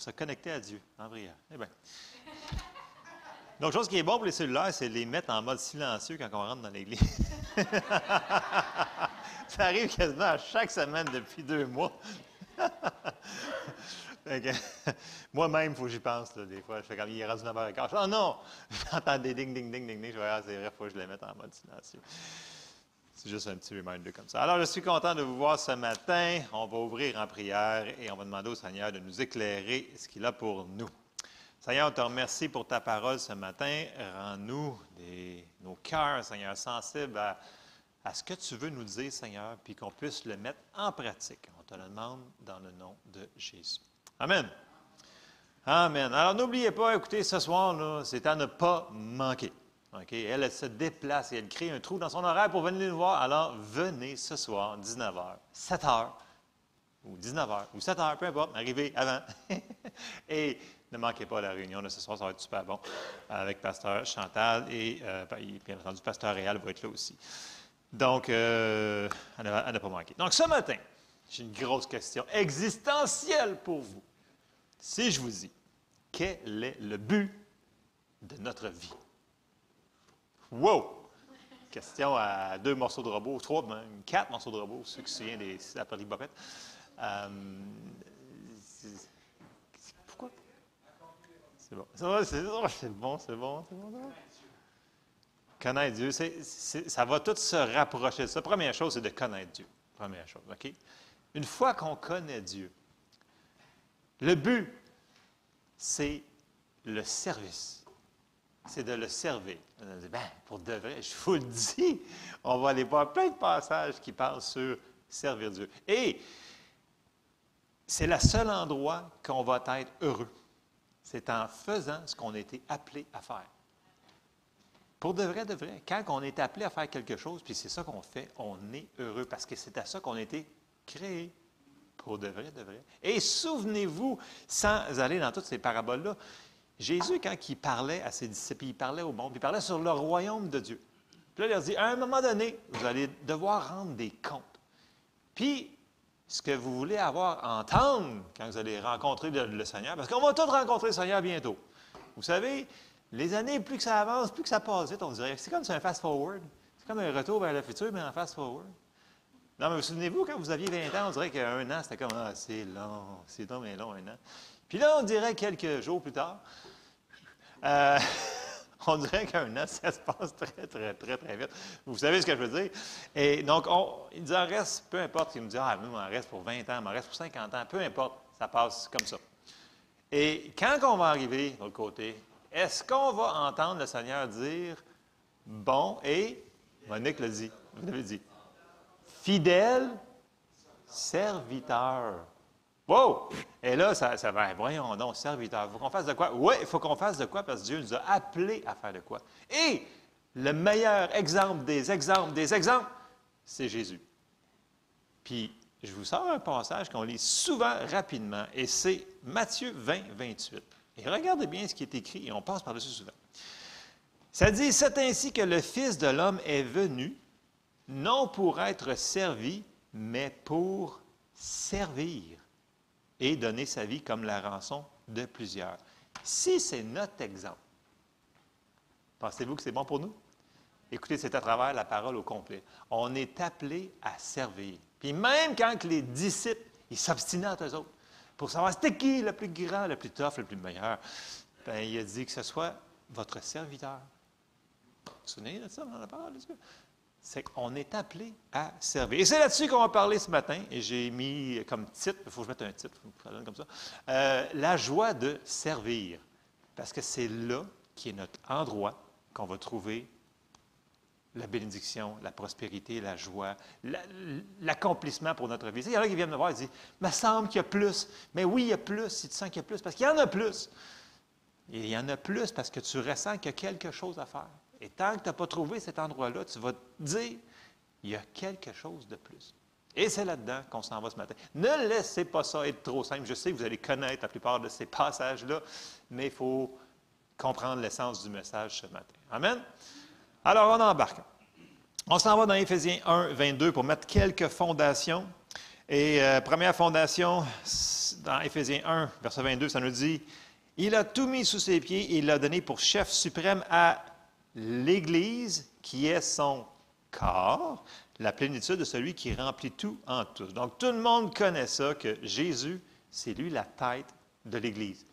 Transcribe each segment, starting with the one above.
se connecter à Dieu en prière. Eh bien. Donc, chose qui est bon pour les cellulaires, c'est de les mettre en mode silencieux quand on rentre dans l'église. Ça arrive quasiment à chaque semaine depuis 2 mois. Moi-même, il faut que j'y pense, là, des fois. Je fais comme, il est rendu 9h15. Oh non! J'entends des ding, ding, ding, ding, ding. Je vais c'est vrai, il faut que je les mette en mode silencieux. C'est juste un petit reminder comme ça. Alors, je suis content de vous voir ce matin. On va ouvrir en prière et on va demander au Seigneur de nous éclairer ce qu'il a pour nous. Seigneur, on te remercie pour ta parole ce matin. Rends-nous nos cœurs, Seigneur, sensibles à ce que tu veux nous dire, Seigneur, puis qu'on puisse le mettre en pratique. On te le demande dans le nom de Jésus. Amen. Amen. Alors, n'oubliez pas, écoutez, ce soir, là, c'est à ne pas manquer. Okay? Elle se déplace et elle crée un trou dans son horaire pour venir nous voir. Alors, venez ce soir, 19h, 7h, ou 19h, ou 7h, peu importe, arrivez avant. Et ne manquez pas la réunion de ce soir, ça va être super bon, avec Pasteur Chantal et, bien entendu, Pasteur Réal va être là aussi. Donc, à ne pas manquer. Donc, ce matin, j'ai une grosse question existentielle pour vous. Si je vous dis, quel est le but de notre vie? Wow! Question à 2 morceaux de robot, 3, même 4 morceaux de robot, ceux qui se souviennent des appareils Bobette. Pourquoi? C'est bon. C'est bon. Connaître Dieu, ça va tout se rapprocher de ça. Première chose, c'est de connaître Dieu. Première chose, OK? Une fois qu'on connaît Dieu, le but, c'est le service. C'est de le servir. On dit, pour de vrai, je vous le dis, on va aller voir plein de passages qui parlent sur servir Dieu. Et c'est le seul endroit qu'on va être heureux. C'est en faisant ce qu'on a été appelé à faire. Pour de vrai, quand on est appelé à faire quelque chose, puis c'est ça qu'on fait, on est heureux parce que c'est à ça qu'on a été créé. Pour de vrai. Et souvenez-vous, sans aller dans toutes ces paraboles-là, Jésus, quand il parlait à ses disciples, il parlait au monde, il parlait sur le royaume de Dieu. Puis là, il leur dit, à un moment donné, vous allez devoir rendre des comptes. Puis, ce que vous voulez entendre quand vous allez rencontrer le Seigneur, parce qu'on va tous rencontrer le Seigneur bientôt. Vous savez, les années, plus que ça avance, plus que ça passe vite, on dirait, c'est comme un fast-forward. C'est comme un retour vers le futur, mais en fast-forward. Non, mais vous souvenez-vous, quand vous aviez 20 ans, on dirait qu'un an, c'était comme, c'est long, mais long, un an. Puis là, on dirait quelques jours plus tard, on dirait qu'un an, ça se passe très vite. Vous savez ce que je veux dire? Et donc, il nous en reste, peu importe, il nous dit, nous, il m'en reste pour 20 ans, il m'en reste pour 50 ans, peu importe, ça passe comme ça. Et quand on va arriver de l'autre côté, est-ce qu'on va entendre le Seigneur dire, bon, et, Monique l'a dit, vous l'avez dit, fidèle serviteur. Wow! Et là, ça va, voyons donc, serviteur. Il faut qu'on fasse de quoi? Oui, il faut qu'on fasse de quoi parce que Dieu nous a appelés à faire de quoi. Et le meilleur exemple des exemples, c'est Jésus. Puis, je vous sors un passage qu'on lit souvent, rapidement, et c'est Matthieu 20, 28. Et regardez bien ce qui est écrit, et on passe par-dessus souvent. Ça dit, « C'est ainsi que le Fils de l'homme est venu, non pour être servi, mais pour servir et donner sa vie comme la rançon de plusieurs. » Si c'est notre exemple, pensez-vous que c'est bon pour nous? Écoutez, c'est à travers la parole au complet. On est appelé à servir. Puis même quand les disciples, ils s'obstinaient entre eux autres pour savoir c'était qui le plus grand, le plus tough, le plus meilleur, bien, il a dit que ce soit votre serviteur. Vous vous souvenez de ça dans la parole? C'est qu'on est appelé à servir. Et c'est là-dessus qu'on va parler ce matin. Et j'ai mis comme titre, il faut que je mette un titre, comme ça, la joie de servir. Parce que c'est là qui est notre endroit qu'on va trouver la bénédiction, la prospérité, la joie, l'accomplissement pour notre vie. Il y en a qui viennent me voir et disent, « Il me semble qu'il y a plus. » Mais oui, il y a plus, si tu sens qu'il y a plus, parce qu'il y en a plus. Et il y en a plus parce que tu ressens qu'il y a quelque chose à faire. Et tant que tu n'as pas trouvé cet endroit-là, tu vas te dire, il y a quelque chose de plus. Et c'est là-dedans qu'on s'en va ce matin. Ne laissez pas ça être trop simple. Je sais que vous allez connaître la plupart de ces passages-là, mais il faut comprendre l'essence du message ce matin. Amen? Alors, on embarque. On s'en va dans Éphésiens 1, 22 pour mettre quelques fondations. Et première fondation, dans Éphésiens 1, verset 22, ça nous dit, « Il a tout mis sous ses pieds et il l'a donné pour chef suprême à l'Église, qui est son corps, la plénitude de celui qui remplit tout en tous. » Donc, tout le monde connaît ça, que Jésus, c'est lui la tête de l'Église.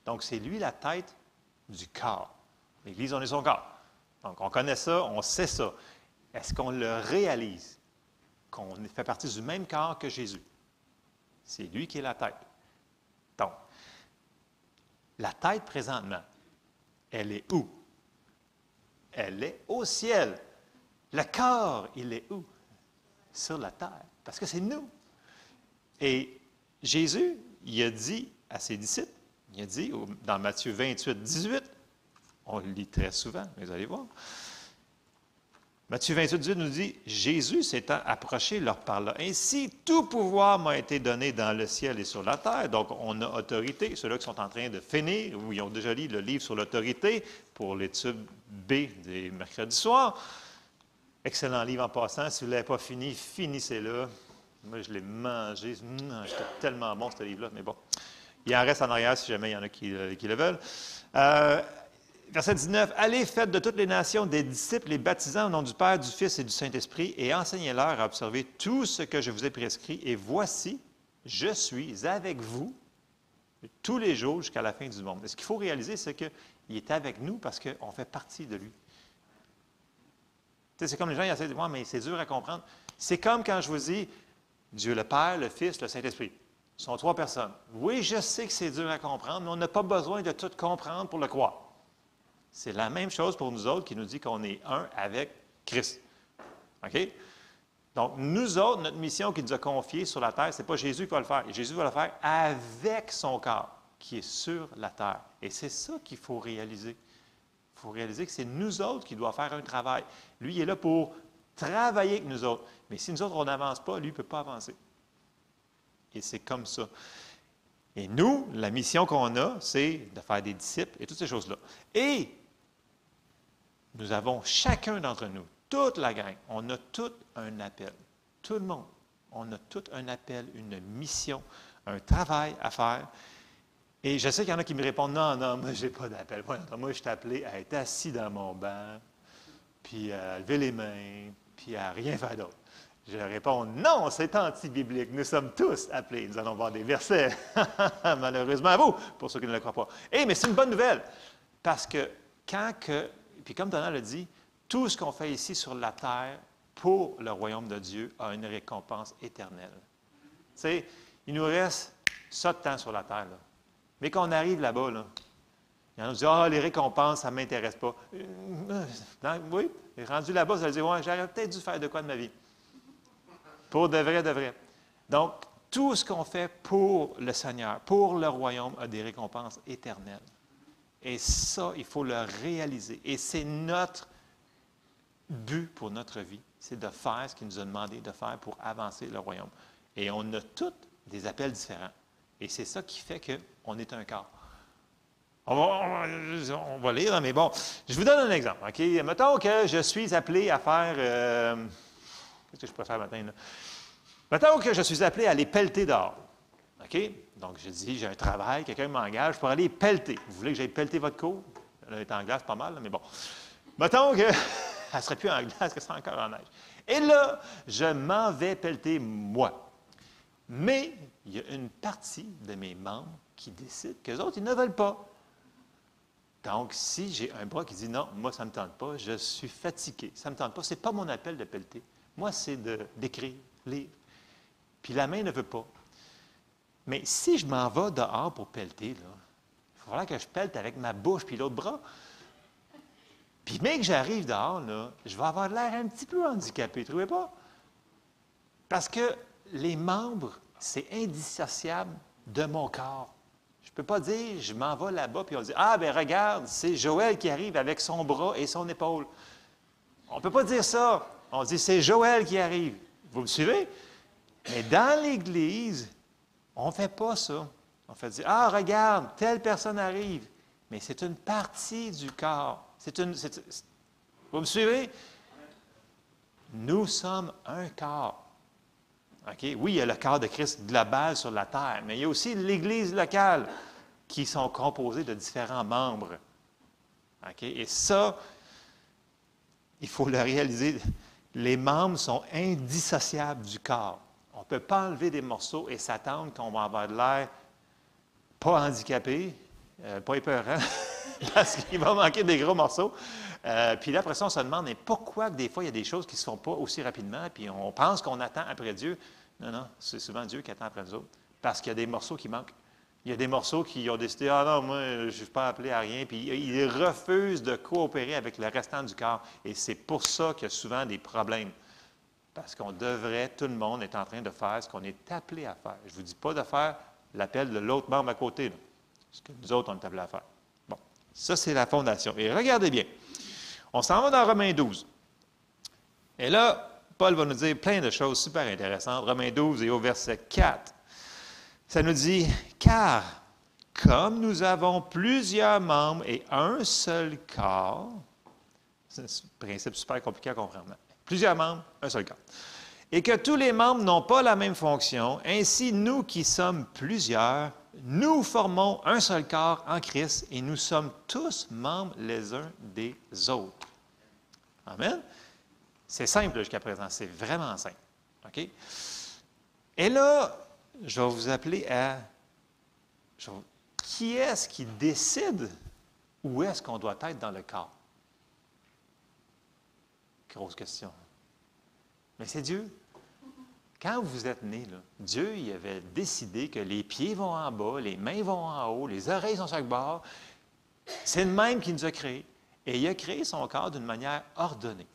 Donc, c'est lui la tête du corps. L'Église, on est son corps. Donc, on connaît ça, on sait ça. Est-ce qu'on le réalise? Qu'on fait partie du même corps que Jésus. C'est lui qui est la tête. Donc, la tête présentement, elle est où? Elle est au ciel. Le corps, il est où? Sur la terre. Parce que c'est nous. Et Jésus, il a dit à ses disciples, il a dit dans Matthieu 28, 18, on le lit très souvent, mais vous allez voir. Matthieu 28, 18 nous dit, « Jésus s'étant approché leur parla. Ainsi, tout pouvoir m'a été donné dans le ciel et sur la terre. » Donc, on a autorité. Ceux-là qui sont en train de finir, ou ils ont déjà lu le livre sur l'autorité pour l'étude B des mercredis soirs. Excellent livre en passant. Si vous ne l'avez pas fini, finissez-le. Moi, je l'ai mangé. C'était tellement bon, ce livre-là. Mais bon, il en reste en arrière si jamais il y en a qui le veulent. Verset 19, « Allez, faites de toutes les nations des disciples, les baptisant au nom du Père, du Fils et du Saint-Esprit, et enseignez-leur à observer tout ce que je vous ai prescrit. Et voici, je suis avec vous tous les jours jusqu'à la fin du monde. » Ce qu'il faut réaliser, c'est qu'il est avec nous parce qu'on fait partie de lui. Tu sais, c'est comme les gens, ils essaient de dire, « mais c'est dur à comprendre. » C'est comme quand je vous dis, Dieu le Père, le Fils, le Saint-Esprit. Ce sont trois personnes. Oui, je sais que c'est dur à comprendre, mais on n'a pas besoin de tout comprendre pour le croire. C'est la même chose pour nous autres qui nous dit qu'on est un avec Christ. OK? Donc, nous autres, notre mission qu'il nous a confiée sur la terre, ce n'est pas Jésus qui va le faire. Jésus va le faire avec son corps qui est sur la terre. Et c'est ça qu'il faut réaliser. Il faut réaliser que c'est nous autres qui doit faire un travail. Lui, il est là pour travailler avec nous autres. Mais si nous autres, on n'avance pas, lui, il ne peut pas avancer. Et c'est comme ça. Et nous, la mission qu'on a, c'est de faire des disciples et toutes ces choses-là. Et nous avons chacun d'entre nous, toute la gang, on a tout un appel. Tout le monde. On a tout un appel, une mission, un travail à faire. Et je sais qu'il y en a qui me répondent, non, moi, je n'ai pas d'appel. Moi, je suis appelé à être assis dans mon banc, puis à lever les mains, puis à rien faire d'autre. Je réponds, non, c'est anti-biblique. Nous sommes tous appelés. Nous allons voir des versets, malheureusement à vous, pour ceux qui ne le croient pas. Mais c'est une bonne nouvelle, parce que puis comme Donald a dit, tout ce qu'on fait ici sur la terre pour le royaume de Dieu a une récompense éternelle. Tu sais, il nous reste ça de temps sur la terre, là. Mais quand on arrive là-bas, là, il y en a qui disent, les récompenses, ça ne m'intéresse pas. Oui, rendu là-bas, ça veut dire, j'aurais peut-être dû faire de quoi de ma vie. Pour de vrai, de vrai. Donc, tout ce qu'on fait pour le Seigneur, pour le royaume, a des récompenses éternelles. Et ça, il faut le réaliser. Et c'est notre but pour notre vie, c'est de faire ce qu'il nous a demandé de faire pour avancer le royaume. Et on a tous des appels différents. Et c'est ça qui fait qu'on est un corps. On va lire, mais bon, je vous donne un exemple. OK? Mettons que je suis appelé à faire... qu'est-ce que je peux faire maintenant? Là? Mettons que je suis appelé à aller pelleter dehors. OK? Donc, je dis, j'ai un travail, quelqu'un m'engage pour aller pelleter. Vous voulez que j'aille pelleter votre cour? Elle est en glace pas mal, là, mais bon. Mettons que elle ne serait plus en glace, que c'est encore en neige. Et là, je m'en vais pelleter moi. Mais il y a une partie de mes membres qui décident qu'eux autres, ils ne veulent pas. Donc, si j'ai un bras qui dit non, moi, ça ne me tente pas, je suis fatigué, ça ne me tente pas, ce n'est pas mon appel de pelleter. Moi, c'est d'écrire, lire. Puis la main ne veut pas. Mais si je m'en vais dehors pour pelleter, là, il va falloir que je pelte avec ma bouche puis l'autre bras. Puis même que j'arrive dehors, là, je vais avoir l'air un petit peu handicapé, ne trouvez pas? Parce que les membres, c'est indissociable de mon corps. Je ne peux pas dire, je m'en vais là-bas, puis on dit, ah, bien regarde, c'est Joël qui arrive avec son bras et son épaule. On ne peut pas dire ça. On dit, c'est Joël qui arrive. Vous me suivez? Mais dans l'Église, on ne fait pas ça. On fait dire, ah, regarde, telle personne arrive. Mais c'est une partie du corps. Vous me suivez? Nous sommes un corps. OK? Oui, il y a le corps de Christ global sur la terre, mais il y a aussi l'Église locale qui sont composées de différents membres. OK? Et ça, il faut le réaliser, les membres sont indissociables du corps. On ne peut pas enlever des morceaux et s'attendre qu'on va avoir de l'air pas handicapé, pas épeurant, parce qu'il va manquer des gros morceaux. Puis là, après ça, on se demande mais pourquoi que des fois, il y a des choses qui ne se font pas aussi rapidement, puis on pense qu'on attend après Dieu. Non, non, c'est souvent Dieu qui attend après nous autres, parce qu'il y a des morceaux qui manquent. Il y a des morceaux qui ont décidé, ah non, moi, je ne suis pas appelé à rien, puis ils refusent de coopérer avec le restant du corps. Et c'est pour ça qu'il y a souvent des problèmes. Parce qu'on devrait, tout le monde est en train de faire ce qu'on est appelé à faire. Je ne vous dis pas de faire l'appel de l'autre membre à côté, là, ce que nous autres, on est appelés à faire. Bon, ça, c'est la fondation. Et regardez bien, on s'en va dans Romains 12. Et là, Paul va nous dire plein de choses super intéressantes. Romains 12 et au verset 4. Ça nous dit, « Car, comme nous avons plusieurs membres et un seul corps, c'est un principe super compliqué à comprendre, plusieurs membres, un seul corps, et que tous les membres n'ont pas la même fonction, ainsi nous qui sommes plusieurs, nous formons un seul corps en Christ et nous sommes tous membres les uns des autres. » Amen? C'est simple jusqu'à présent, c'est vraiment simple. OK? Et là, je vais vous appeler à... Qui est-ce qui décide où est-ce qu'on doit être dans le corps? Grosse question. Mais c'est Dieu. Quand vous êtes né, là, Dieu il avait décidé que les pieds vont en bas, les mains vont en haut, les oreilles sont sur chaque bord. C'est le même qui nous a créés. Et il a créé son corps d'une manière ordonnée.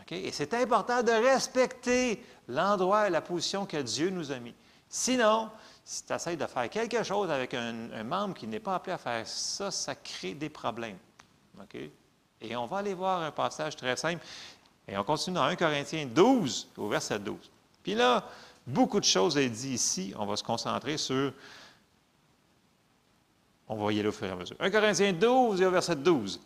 Okay? Et c'est important de respecter l'endroit et la position que Dieu nous a mis. Sinon, si tu essaies de faire quelque chose avec un membre qui n'est pas appelé à faire ça, ça crée des problèmes. Okay? Et on va aller voir un passage très simple. Et on continue dans 1 Corinthiens 12, au verset 12. Puis là, beaucoup de choses est dit ici. On va se concentrer sur... On va y aller au fur et à mesure. 1 Corinthiens 12 et au verset 12.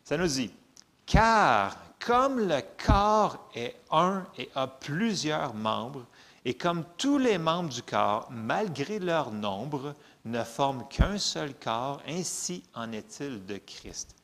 Ça nous dit, « Car comme le corps est un et a plusieurs membres, et comme tous les membres du corps, malgré leur nombre, ne forment qu'un seul corps, ainsi en est-il de Christ.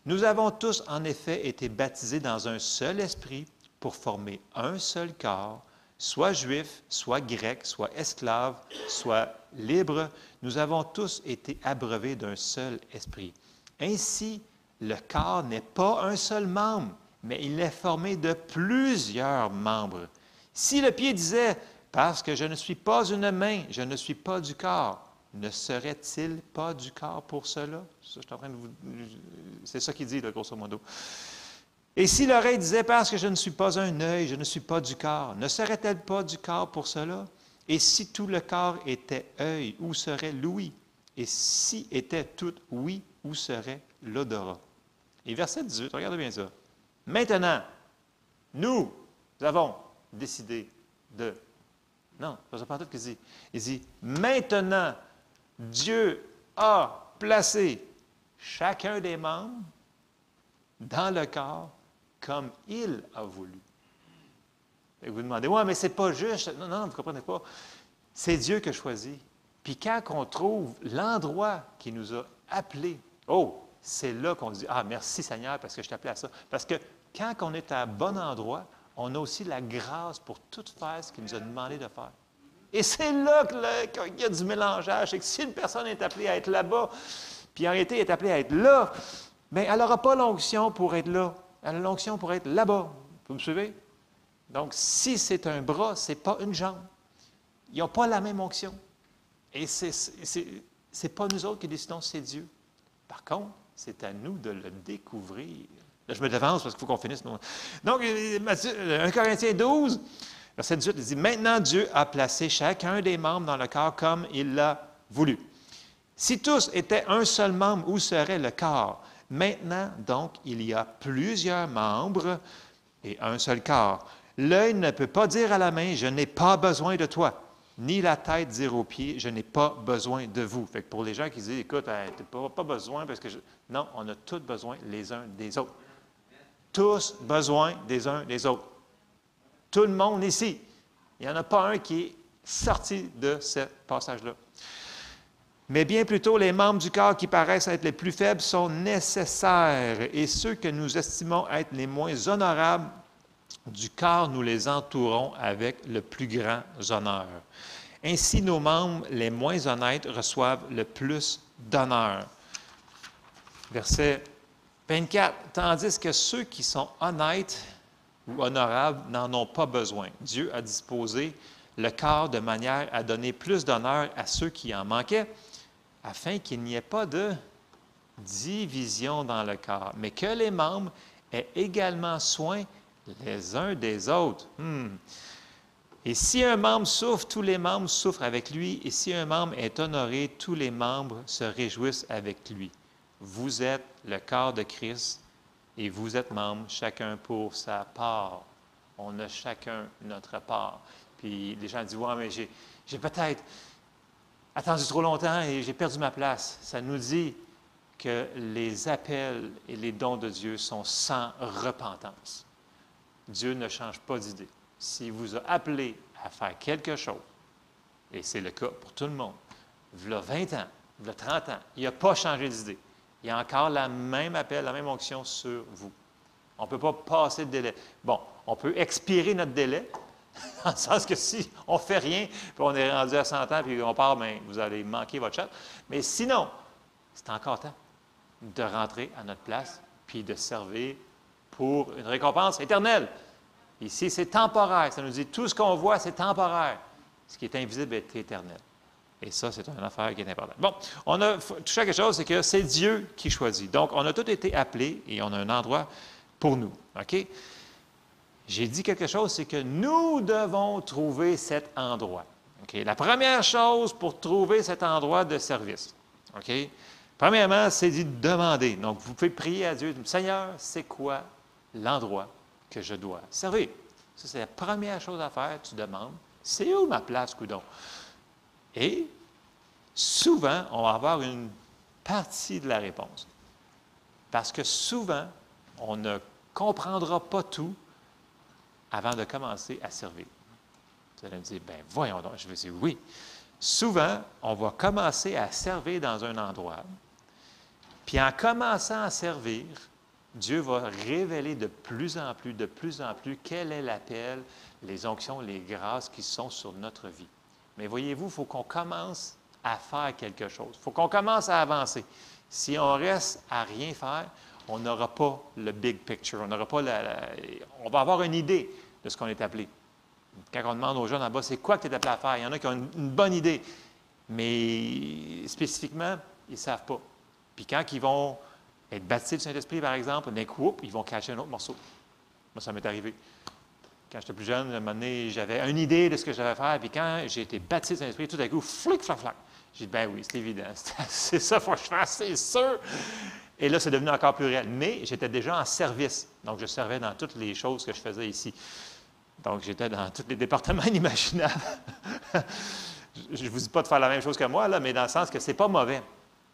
Nous avons tous en effet été baptisés dans un seul esprit pour former un seul corps, soit juif, soit grec, soit esclave, soit libre. Nous avons tous été abreuvés d'un seul esprit. Ainsi, le corps n'est pas un seul membre, mais il est formé de plusieurs membres. Si le pied disait « Parce que je ne suis pas une main, je ne suis pas du corps », ne serait-il pas du corps pour cela? C'est ça qu'il dit, là, grosso modo. Et si l'oreille disait « Parce que je ne suis pas un œil, je ne suis pas du corps », ne serait-elle pas du corps pour cela? Et si tout le corps était œil, où serait l'ouïe? Et si était tout ouïe, où serait l'odorat? Et verset 18, regardez bien ça. Maintenant, nous avons décidé de... Non, c'est pas tout qu'il dit. Il dit, maintenant, Dieu a placé chacun des membres dans le corps comme il a voulu. Et vous demandez, ouais, mais c'est pas juste. Non, non, vous ne comprenez pas. C'est Dieu qui a choisi. Puis quand on trouve l'endroit qui nous a appelés, oh, c'est là qu'on dit, ah, merci Seigneur, parce que je t'ai appelé à ça. Parce que quand on est à un bon endroit, on a aussi la grâce pour tout faire ce qu'il nous a demandé de faire. Et c'est là qu'il y a du mélangeage. C'est que si une personne est appelée à être là-bas, puis en réalité, elle est appelée à être là, bien, elle n'aura pas l'onction pour être là. Elle a l'onction pour être là-bas. Vous me suivez? Donc, si c'est un bras, ce n'est pas une jambe. Ils n'ont pas la même onction. Et c'est pas nous autres qui décidons, c'est Dieu. Par contre, c'est à nous de le découvrir. Là, je me devance parce qu'il faut qu'on finisse. Donc, 1 Corinthiens 12, verset 18, il dit, « Maintenant Dieu a placé chacun des membres dans le corps comme il l'a voulu. Si tous étaient un seul membre, où serait le corps? Maintenant, donc, il y a plusieurs membres et un seul corps. L'œil ne peut pas dire à la main, « Je n'ai pas besoin de toi. » Ni la tête dire aux pieds, « Je n'ai pas besoin de vous. » Fait que pour les gens qui disent, « Écoute, tu n'as pas besoin parce que je... » Non, on a tous besoin les uns des autres. Tous besoin des uns des autres. Tout le monde ici. Il n'y en a pas un qui est sorti de ce passage-là. Mais bien plutôt, les membres du corps qui paraissent être les plus faibles sont nécessaires, et ceux que nous estimons être les moins honorables du corps, nous les entourons avec le plus grand honneur. Ainsi, nos membres les moins honnêtes reçoivent le plus d'honneur. Verset 24. Tandis que ceux qui sont honnêtes ou honorables n'en ont pas besoin. Dieu a disposé le corps de manière à donner plus d'honneur à ceux qui en manquaient, afin qu'il n'y ait pas de division dans le corps, mais que les membres aient également soin les uns des autres. Et si un membre souffre, tous les membres souffrent avec lui, et si un membre est honoré, tous les membres se réjouissent avec lui. Vous êtes le corps de Christ, et vous êtes membres, chacun pour sa part. On a chacun notre part. Puis les gens disent, « Ouais, mais j'ai peut-être attendu trop longtemps et j'ai perdu ma place. » Ça nous dit que les appels et les dons de Dieu sont sans repentance. Dieu ne change pas d'idée. S'il vous a appelé à faire quelque chose, et c'est le cas pour tout le monde, il y a 20 ans, il y a 30 ans, il n'a pas changé d'idée. Il y a encore le même appel, la même onction sur vous. On ne peut pas passer le délai. Bon, on peut expirer notre délai, dans le sens que si on ne fait rien, puis on est rendu à 100 ans, puis on part, bien, vous allez manquer votre chance. Mais sinon, c'est encore temps de rentrer à notre place, puis de servir pour une récompense éternelle. Ici, c'est temporaire. Ça nous dit tout ce qu'on voit, c'est temporaire. Ce qui est invisible est éternel. Et ça, c'est une affaire qui est importante. Bon, on a touché à quelque chose, c'est que c'est Dieu qui choisit. Donc, on a tous été appelés et on a un endroit pour nous. OK? J'ai dit quelque chose, c'est que nous devons trouver cet endroit. OK? La première chose pour trouver cet endroit de service, OK? Premièrement, c'est d'y demander. Donc, vous pouvez prier à Dieu, « Seigneur, c'est quoi l'endroit que je dois servir? » Ça, c'est la première chose à faire. Tu demandes, « C'est où ma place, coudonc? » Et souvent, on va avoir une partie de la réponse. Parce que souvent, on ne comprendra pas tout avant de commencer à servir. Vous allez me dire, « Bien, voyons donc. » Je vais dire, « Oui. » Souvent, on va commencer à servir dans un endroit. Puis en commençant à servir, Dieu va révéler de plus en plus quel est l'appel, les onctions, les grâces qui sont sur notre vie. Mais voyez-vous, il faut qu'on commence à faire quelque chose. Il faut qu'on commence à avancer. Si on reste à rien faire, on n'aura pas le big picture. On n'aura pas on va avoir une idée de ce qu'on est appelé. Quand on demande aux jeunes en bas, c'est quoi que tu es appelé à faire? Il y en a qui ont une bonne idée, mais spécifiquement, ils ne savent pas. Puis quand ils vont être baptisés du Saint-Esprit, par exemple, d'un coup, ils vont cacher un autre morceau. Moi, ça m'est arrivé. Quand j'étais plus jeune, à un moment donné, j'avais une idée de ce que j'avais à faire, puis quand j'ai été baptisé du Saint-Esprit, tout à coup, flic, flac, flac. J'ai dit, ben oui, c'est évident, c'est ça qu'il faut que je fasse, c'est sûr. Et là, c'est devenu encore plus réel. Mais j'étais déjà en service, donc je servais dans toutes les choses que je faisais ici. Donc, j'étais dans tous les départements inimaginables. Je ne vous dis pas de faire la même chose que moi, là, mais dans le sens que ce n'est pas mauvais.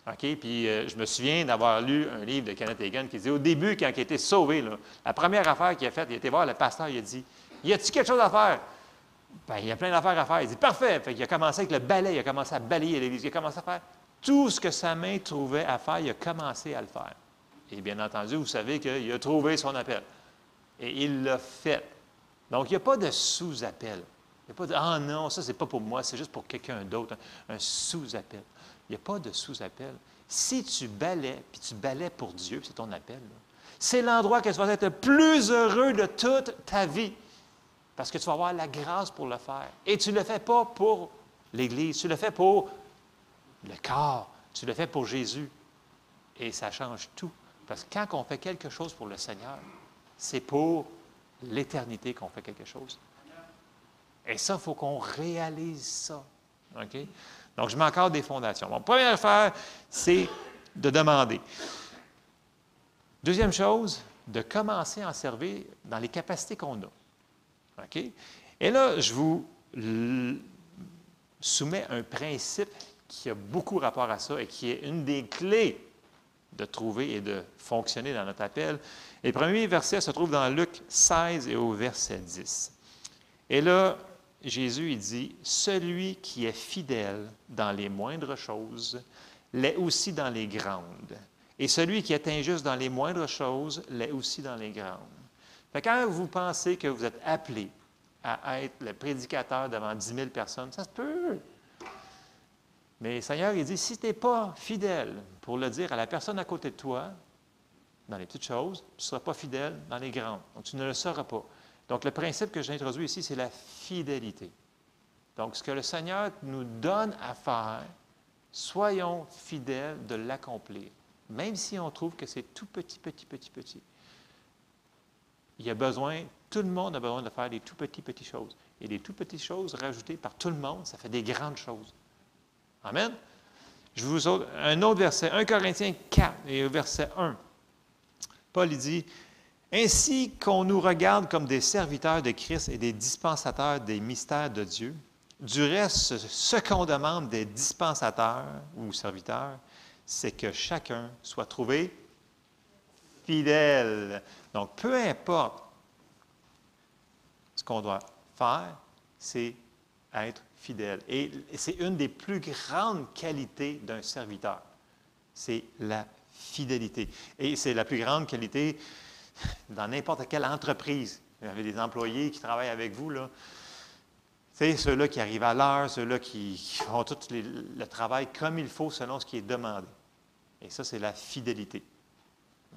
OK? Puis, je me souviens d'avoir lu un livre de Kenneth Hagin qui dit, au début, quand il a été sauvé, là, la première affaire qu'il a faite, il a été voir le pasteur, il a dit, « Y a-t-il quelque chose à faire? » Bien, il y a plein d'affaires à faire. Il dit, « Parfait! » Fait qu'il a commencé avec le balai, il a commencé à balayer l'église, il a commencé à faire tout ce que sa main trouvait à faire, il a commencé à le faire. Et bien entendu, vous savez qu'il a trouvé son appel. Et il l'a fait. Donc, il n'y a pas de sous-appel. Il n'y a pas de « Ah non, ça, c'est pas pour moi, c'est juste pour quelqu'un d'autre. » Un sous-appel. Il n'y a pas de sous-appel. Si tu balais, puis tu balais pour Dieu, c'est ton appel, c'est l'endroit que tu vas être le plus heureux de toute ta vie. Parce que tu vas avoir la grâce pour le faire. Et tu ne le fais pas pour l'Église, tu le fais pour le corps, tu le fais pour Jésus. Et ça change tout. Parce que quand on fait quelque chose pour le Seigneur, c'est pour l'éternité qu'on fait quelque chose. Et ça, il faut qu'on réalise ça. OK? Donc, je mets encore des fondations. Bon, première affaire, c'est de demander. Deuxième chose, de commencer à en servir dans les capacités qu'on a. OK? Et là, je vous soumets un principe qui a beaucoup rapport à ça et qui est une des clés de trouver et de fonctionner dans notre appel. Et le premier verset se trouve dans Luc 16 et au verset 10. Et là, Jésus, il dit, « Celui qui est fidèle dans les moindres choses l'est aussi dans les grandes. Et celui qui est injuste dans les moindres choses l'est aussi dans les grandes. » Fait que quand vous pensez que vous êtes appelé à être le prédicateur devant 10 000 personnes, ça se peut. Mais le Seigneur, il dit, si tu n'es pas fidèle pour le dire à la personne à côté de toi, dans les petites choses, tu ne seras pas fidèle dans les grandes. Donc, tu ne le sauras pas. Donc, le principe que j'ai introduit ici, c'est la fidélité. Donc, ce que le Seigneur nous donne à faire, soyons fidèles de l'accomplir. Même si on trouve que c'est tout petit. Il y a besoin, tout le monde a besoin de faire des tout petites choses. Et des tout petites choses rajoutées par tout le monde, ça fait des grandes choses. Amen. Je vous autre, un autre verset, 1 Corinthiens 4 et verset 1. Paul il dit, « Ainsi qu'on nous regarde comme des serviteurs de Christ et des dispensateurs des mystères de Dieu, du reste, ce qu'on demande des dispensateurs ou serviteurs, c'est que chacun soit trouvé fidèle. » Donc, peu importe ce qu'on doit faire, c'est être fidèle. Et c'est une des plus grandes qualités d'un serviteur. C'est la fidélité. Et c'est la plus grande qualité dans n'importe quelle entreprise. Vous avez des employés qui travaillent avec vous, là. C'est ceux-là qui arrivent à l'heure, ceux-là qui font tout le travail comme il faut selon ce qui est demandé. Et ça, c'est la fidélité.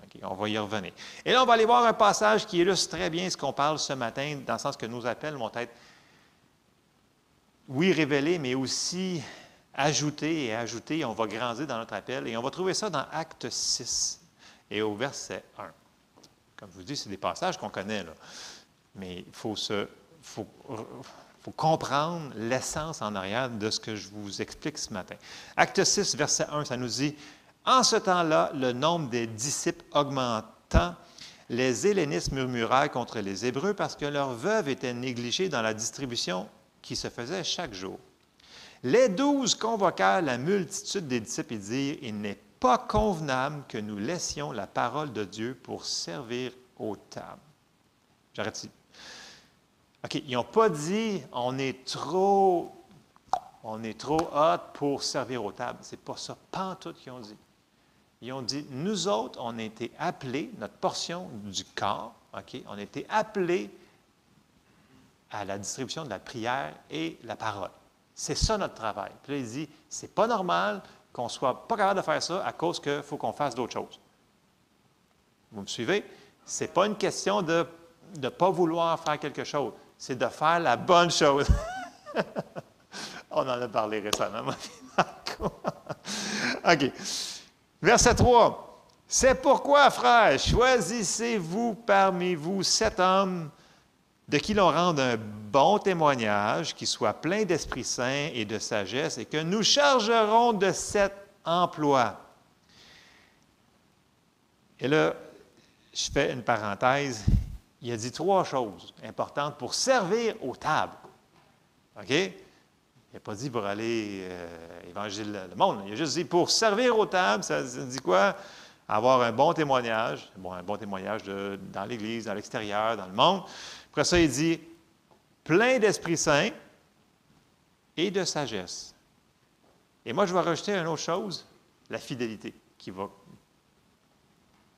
Okay, on va y revenir. Et là, on va aller voir un passage qui illustre très bien ce qu'on parle ce matin, dans le sens que nos appels vont être, oui, révélés, mais aussi ajoutés et ajoutés. On va grandir dans notre appel. Et on va trouver ça dans Acte 6 et au verset 1. Comme je vous dis, c'est des passages qu'on connaît, là. Mais il faut comprendre l'essence en arrière de ce que je vous explique ce matin. Acte 6, verset 1, ça nous dit, « En ce temps-là, le nombre des disciples augmentant, les Hellénistes murmurèrent contre les Hébreux parce que leurs veuves étaient négligées dans la distribution qui se faisait chaque jour. Les 12 convoquèrent la multitude des disciples et dirent, « Il n'est pas convenable que nous laissions la parole de Dieu pour servir aux tables. » J'arrête ici. OK, ils n'ont pas dit « on est trop hot pour servir aux tables ». Ce n'est pas ça, pantoute qu'ils ont dit. Ils ont dit « Nous autres, on a été appelés, notre portion du corps, OK, on a été appelés à la distribution de la prière et la parole. C'est ça notre travail. » Puis là, il dit « C'est pas normal qu'on ne soit pas capable de faire ça à cause qu'il faut qu'on fasse d'autres choses. » Vous me suivez? Ce n'est pas une question de ne pas vouloir faire quelque chose. C'est de faire la bonne chose. On en a parlé récemment. OK. Verset 3. « C'est pourquoi, frères, choisissez-vous parmi vous 7 hommes de qui l'on rende un bon témoignage, qui soit plein d'Esprit Saint et de sagesse, et que nous chargerons de cet emploi. » Et là, je fais une parenthèse. Il a dit 3 choses importantes pour servir aux tables. OK? Il n'a pas dit pour aller évangéliser le monde. Il a juste dit pour servir aux tables, ça dit quoi? Avoir un bon témoignage. Bon, un bon témoignage dans l'Église, dans l'extérieur, dans le monde. Après ça, il dit plein d'Esprit Saint et de sagesse. Et moi, je vais rajouter une autre chose, la fidélité, qui va.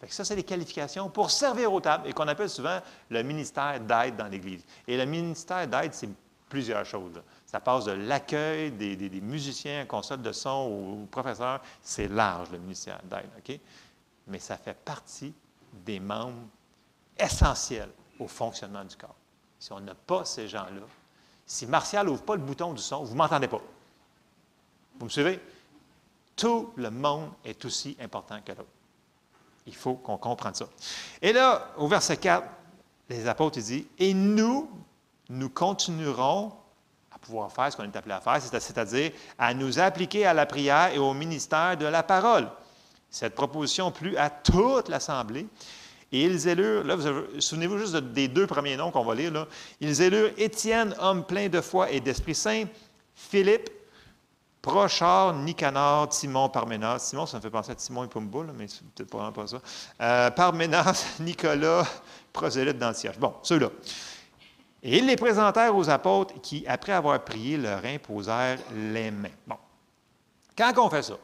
Fait que ça, c'est les qualifications pour servir aux tables et qu'on appelle souvent le ministère d'aide dans l'Église. Et le ministère d'aide, c'est plusieurs choses, là. Ça passe de l'accueil des musiciens, console de son aux professeurs. C'est large, le ministère d'aide, OK? Mais ça fait partie des membres essentiels au fonctionnement du corps. Si on n'a pas ces gens-là, si Martial n'ouvre pas le bouton du son, vous ne m'entendez pas. Vous me suivez? Tout le monde est aussi important que l'autre. Il faut qu'on comprenne ça. Et là, au verset 4, les apôtres disent « Et nous continuerons à pouvoir faire ce qu'on est appelé à faire, c'est-à-dire à nous appliquer à la prière et au ministère de la parole. » Cette proposition plut à toute l'Assemblée. Et ils élurent, là, souvenez-vous juste des 2 premiers noms qu'on va lire, là. Ils élurent Étienne, homme plein de foi et d'Esprit Saint, Philippe, Prochor, Nicanor, Timon, Parménas. Simon, ça me fait penser à Timon et Pumba, là, mais c'est peut-être vraiment pas ça. Parménas, Nicolas, prosélyte d'Antioche. Bon, ceux-là. Et ils les présentèrent aux apôtres qui, après avoir prié, leur imposèrent les mains. Bon. Quand on fait ça,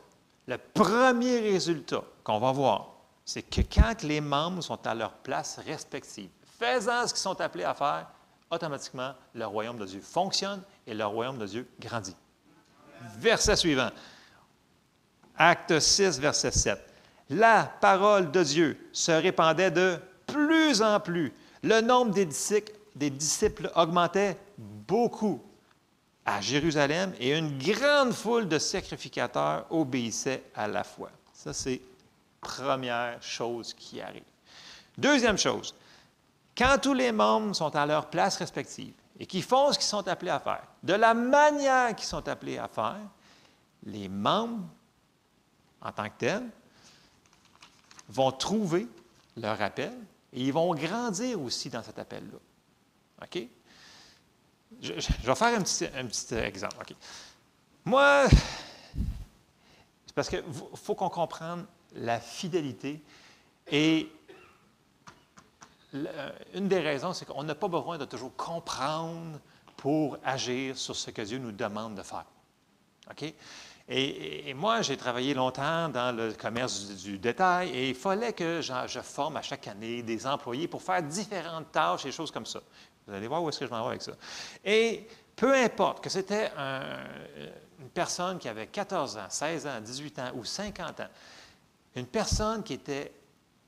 le premier résultat qu'on va voir, c'est que quand les membres sont à leur place respective, faisant ce qu'ils sont appelés à faire, automatiquement, le royaume de Dieu fonctionne et le royaume de Dieu grandit. Verset suivant. Acte 6, verset 7. La parole de Dieu se répandait de plus en plus. Le nombre des disciples augmentait beaucoup à Jérusalem et une grande foule de sacrificateurs obéissait à la foi. Ça, c'est la première chose qui arrive. Deuxième chose, quand tous les membres sont à leur place respective et qu'ils font ce qu'ils sont appelés à faire, de la manière qu'ils sont appelés à faire, les membres, en tant que tels, vont trouver leur appel et ils vont grandir aussi dans cet appel-là. OK? Je vais faire un petit exemple. OK? Moi, c'est parce qu'il faut qu'on comprenne la fidélité et une des raisons, c'est qu'on n'a pas besoin de toujours comprendre pour agir sur ce que Dieu nous demande de faire. OK? Et moi, j'ai travaillé longtemps dans le commerce du détail et il fallait que je forme à chaque année des employés pour faire différentes tâches et choses comme ça. Vous allez voir où est-ce que je m'en vais avec ça. Et peu importe que c'était une personne qui avait 14 ans, 16 ans, 18 ans ou 50 ans, une personne qui n'était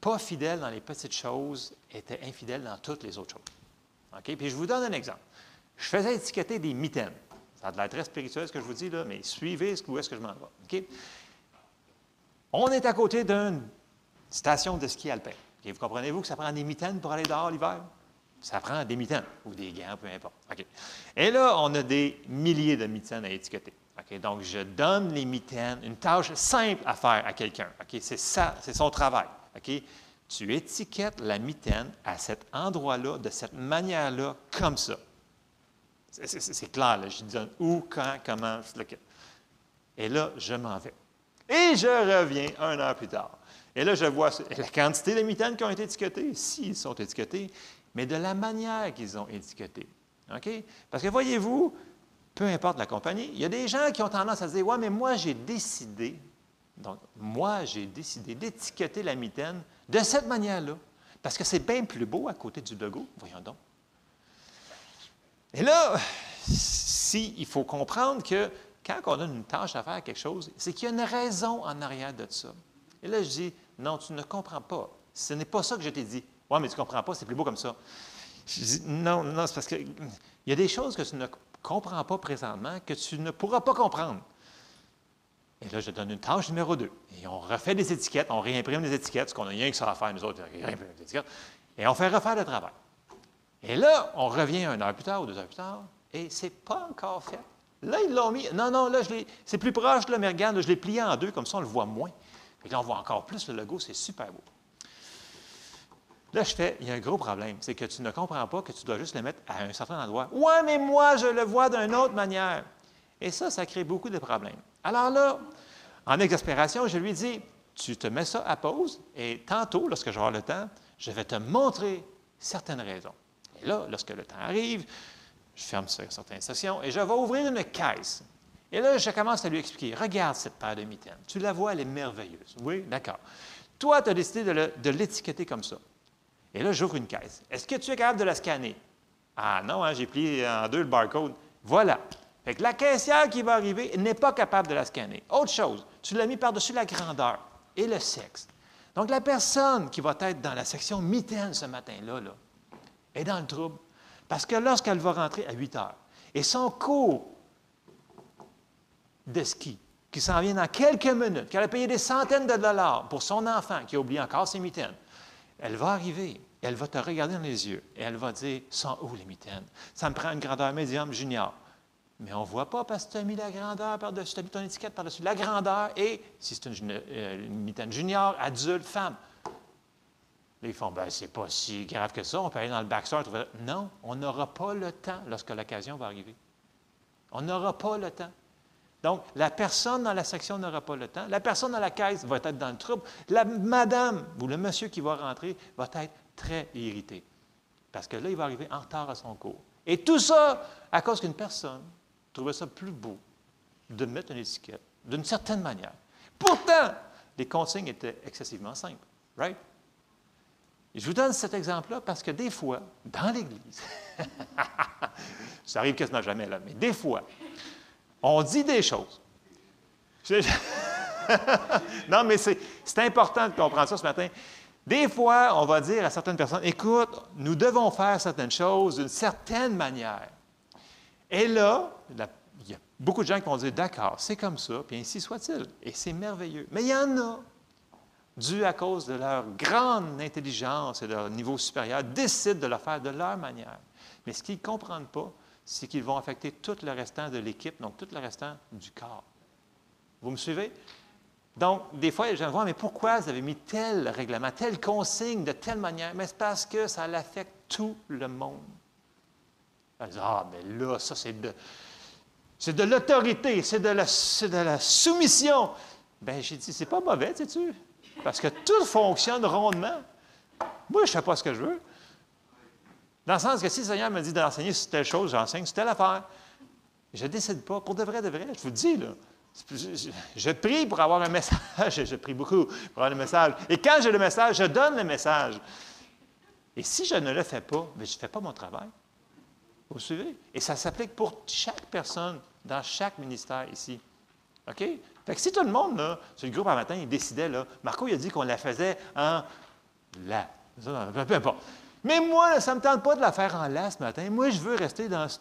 pas fidèle dans les petites choses était infidèle dans toutes les autres choses. OK? Puis je vous donne un exemple. Je faisais étiqueter des mitaines. Ça a l'air très spirituel ce que je vous dis, là, mais suivez où est-ce que je m'en vais. OK? On est à côté d'une station de ski alpin. Okay? Vous comprenez-vous que ça prend des mitaines pour aller dehors l'hiver? Ça prend des mitaines ou des gants, peu importe. OK. Et là, on a des milliers de mitaines à étiqueter. OK? Donc, je donne les mitaines, une tâche simple à faire à quelqu'un. OK? C'est ça, c'est son travail. OK? Tu étiquettes la mitaine à cet endroit-là, de cette manière-là, comme ça. C'est clair, là. Je dis où, quand, comment, lequel. Et là, je m'en vais. Et je reviens 1 heure plus tard. Et là, je vois la quantité de mitaines qui ont été étiquetées, s'ils sont étiquetés, mais de la manière qu'ils ont étiqueté. OK? Parce que voyez-vous, peu importe la compagnie, il y a des gens qui ont tendance à se dire, ouais, mais moi, j'ai décidé d'étiqueter la mitaine de cette manière-là, parce que c'est bien plus beau à côté du logo. Voyons donc. Et là, il faut comprendre que quand on a une tâche à faire à quelque chose, c'est qu'il y a une raison en arrière de ça. Et là, je dis, non, tu ne comprends pas. Ce n'est pas ça que je t'ai dit. Oui, mais tu ne comprends pas, c'est plus beau comme ça. Je dis, non, c'est parce qu'il y a des choses que tu ne comprends pas présentement que tu ne pourras pas comprendre. Et là, je donne une tâche numéro 2. Et on refait des étiquettes, on réimprime des étiquettes, parce qu'on n'a rien que ça à faire, nous autres, on réimprime des étiquettes, et on fait refaire le travail. Et là, on revient 1 heure plus tard ou 2 heures plus tard, et ce n'est pas encore fait. Là, ils l'ont mis. Non, là, c'est plus proche, là, mais regarde, là, je l'ai plié en 2, comme ça, on le voit moins. Et là, on voit encore plus le logo, c'est super beau. Là, il y a un gros problème, c'est que tu ne comprends pas que tu dois juste le mettre à un certain endroit. « Ouais, mais moi, je le vois d'une autre manière. » Et ça crée beaucoup de problèmes. Alors là, en exaspération, je lui dis, « Tu te mets ça à pause, et tantôt, lorsque j'aurai le temps, je vais te montrer certaines raisons. » Et là, lorsque le temps arrive, je ferme certaines sections et je vais ouvrir une caisse. Et là, je commence à lui expliquer, « Regarde cette paire de mitaines. Tu la vois, elle est merveilleuse. Oui, d'accord. Toi, tu as décidé de l'étiqueter comme ça. Et là, j'ouvre une caisse. Est-ce que tu es capable de la scanner? Ah non, hein, j'ai plié en 2 le barcode. Voilà. Fait que la caissière qui va arriver n'est pas capable de la scanner. Autre chose, tu l'as mis par-dessus la grandeur et le sexe. Donc, la personne qui va être dans la section mitaine ce matin-là est dans le trouble. Parce que lorsqu'elle va rentrer à 8 heures et son cours de ski, qui s'en vient dans quelques minutes, qu'elle a payé des centaines de dollars pour son enfant qui a oublié encore ses mitaines, elle va arriver, elle va te regarder dans les yeux et elle va dire, « Sont où les mitaines? Ça me prend une grandeur médium junior. » Mais on ne voit pas parce que tu as mis la grandeur par-dessus, tu as mis ton étiquette par-dessus la grandeur et, si c'est une mitaine junior, adulte, femme. Là, ils font, « Ben, c'est pas si grave que ça, on peut aller dans le backstore. » Non, on n'aura pas le temps lorsque l'occasion va arriver. On n'aura pas le temps. Donc, la personne dans la section n'aura pas le temps. La personne dans la caisse va être dans le trouble. La madame ou le monsieur qui va rentrer va être très irrité. Parce que là, il va arriver en retard à son cours. Et tout ça à cause qu'une personne trouvait ça plus beau de mettre une étiquette d'une certaine manière. Pourtant, les consignes étaient excessivement simples, right? Et je vous donne cet exemple-là parce que des fois, dans l'Église, ça arrive quasiment jamais là, mais des fois, on dit des choses. Non, mais c'est important de comprendre ça ce matin. Des fois, on va dire à certaines personnes, écoute, nous devons faire certaines choses d'une certaine manière. Et là, il y a beaucoup de gens qui vont dire, d'accord, c'est comme ça, puis ainsi soit-il. Et c'est merveilleux. Mais il y en a, dû à cause de leur grande intelligence et de leur niveau supérieur, décident de le faire de leur manière. Mais ce qu'ils ne comprennent pas, c'est qu'ils vont affecter tout le restant de l'équipe, donc tout le restant du corps. Vous me suivez? Donc, des fois, les gens vont, mais pourquoi vous avez mis tel règlement, telle consigne, de telle manière? Mais c'est parce que ça affecte tout le monde. Ils disent, ah, mais là, ça, c'est de l'autorité, c'est de la soumission. Bien, j'ai dit, c'est pas mauvais, sais-tu? Parce que tout fonctionne rondement. Moi, je ne sais pas ce que je veux. Dans le sens que si le Seigneur me dit d'enseigner sur telle chose, j'enseigne sur telle affaire. Je ne décide pas. Pour de vrai, je vous le dis, là. Je prie pour avoir un message. Je prie beaucoup pour avoir le message. Et quand j'ai le message, je donne le message. Et si je ne le fais pas, bien, je ne fais pas mon travail. Vous suivez? Et ça s'applique pour chaque personne dans chaque ministère ici. OK? Fait que si tout le monde, là, sur le groupe un matin, il décidait, là, Marco, il a dit qu'on la faisait en la. Peu importe. Mais moi, là, ça ne me tente pas de la faire en la ce matin. Moi, je veux rester dans ce.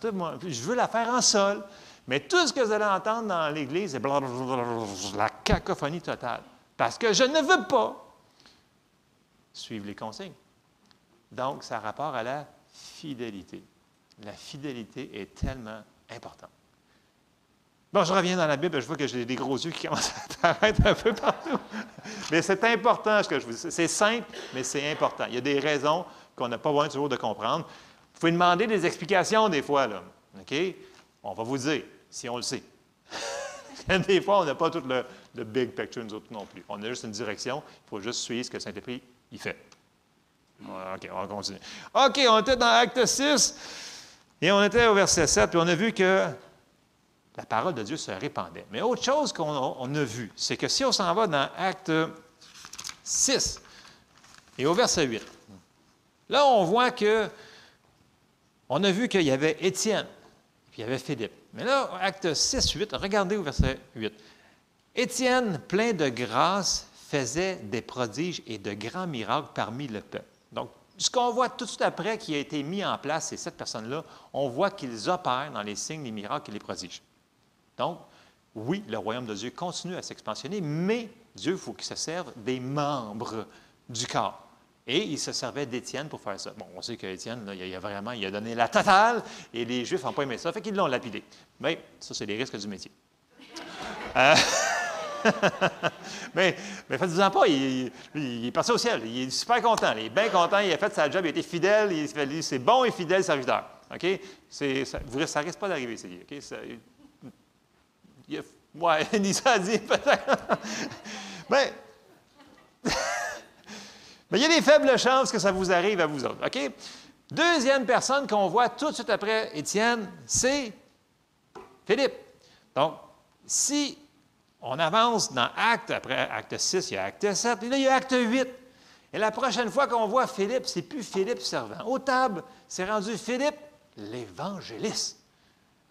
Je veux la faire en sol. Mais tout ce que vous allez entendre dans l'Église, c'est la cacophonie totale. Parce que je ne veux pas suivre les consignes. Donc, ça a rapport à la fidélité. La fidélité est tellement importante. Bon, je reviens dans la Bible, je vois que j'ai des gros yeux qui commencent à apparaître un peu partout. Mais c'est important ce que je vous dis. C'est simple, mais c'est important. Il y a des raisons qu'on n'a pas besoin toujours de comprendre. Il faut demander des explications des fois, là. OK? On va vous dire, si on le sait. Des fois, on n'a pas tout le big picture, nous autres non plus. On a juste une direction, il faut juste suivre ce que le Saint-Esprit il fait. OK, on va continuer. OK, on était dans Acte 6, et on était au verset 7, puis on a vu que la parole de Dieu se répandait. Mais autre chose qu'on a vu, c'est que si on s'en va dans Acte 6, et au verset 8, là, on voit que, on a vu qu'il y avait Étienne, puis il y avait Philippe. Mais là, Acte 6, 8, regardez au verset 8. Étienne, plein de grâce, faisait des prodiges et de grands miracles parmi le peuple. Donc, ce qu'on voit tout de suite après qui a été mis en place, ces 7 personnes-là, on voit qu'ils opèrent dans les signes, les miracles et les prodiges. Donc, oui, le royaume de Dieu continue à s'expansionner, mais Dieu, il faut qu'il se serve des membres du corps. Et il se servait d'Étienne pour faire ça. Bon, on sait qu'Étienne, il a donné la totale, et les Juifs n'ont pas aimé ça, fait qu'ils l'ont lapidé. Mais ça, c'est les risques du métier. mais faites-vous-en pas, il est passé au ciel, il est super content, il est bien content, il a fait sa job, il a été fidèle, c'est bon et fidèle serviteur. OK? Ça ne risque pas d'arriver ici. OK? Oui, Nisa a dit peut-être. Mais il y a des faibles chances que ça vous arrive à vous autres. OK? Deuxième personne qu'on voit tout de suite après Étienne, c'est Philippe. Donc, si on avance dans Acte, après Acte 6, il y a Acte 7, et là, il y a Acte 8. Et la prochaine fois qu'on voit Philippe, c'est plus Philippe servant. Aux tables, c'est rendu Philippe l'évangéliste.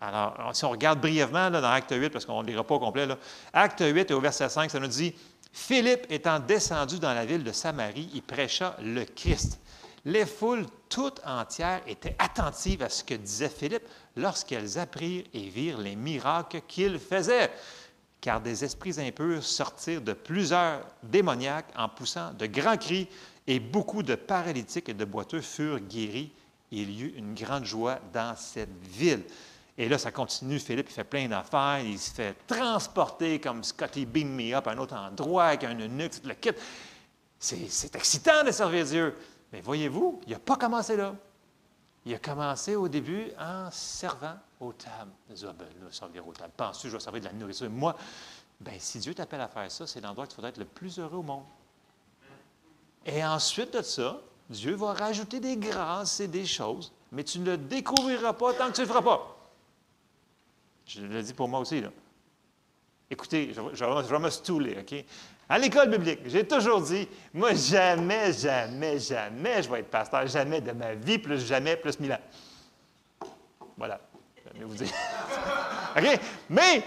Alors, si on regarde brièvement là, dans Acte 8, parce qu'on ne lira pas au complet, là, Acte 8 et au verset 5, ça nous dit « Philippe étant descendu dans la ville de Samarie, il prêcha le Christ. Les foules toutes entières étaient attentives à ce que disait Philippe lorsqu'elles apprirent et virent les miracles qu'il faisait. Car des esprits impurs sortirent de plusieurs démoniaques en poussant de grands cris, et beaucoup de paralytiques et de boiteux furent guéris. Il y eut une grande joie dans cette ville. » Et là, ça continue. Philippe, il fait plein d'affaires. Il se fait transporter comme Scotty Beam Me Up à un autre endroit avec un eunuque, le kit. C'est excitant de servir Dieu. Mais voyez-vous, il n'a pas commencé là. Il a commencé au début en servant aux tables. Il a dit, ah ben là, servir aux tables. Penses-tu que je vais servir de la nourriture? Moi, bien, si Dieu t'appelle à faire ça, c'est l'endroit où tu faudrait être le plus heureux au monde. Et ensuite de ça, Dieu va rajouter des grâces et des choses. mais tu ne le découvriras pas tant que tu ne le feras pas. Je le dis pour moi aussi, là. Écoutez, je vais me stouler, OK? À l'école biblique, j'ai toujours dit, moi, jamais, jamais, jamais je vais être pasteur, jamais de ma vie, plus jamais, plus 1000 ans. Voilà, je vais vous dire. OK? Mais,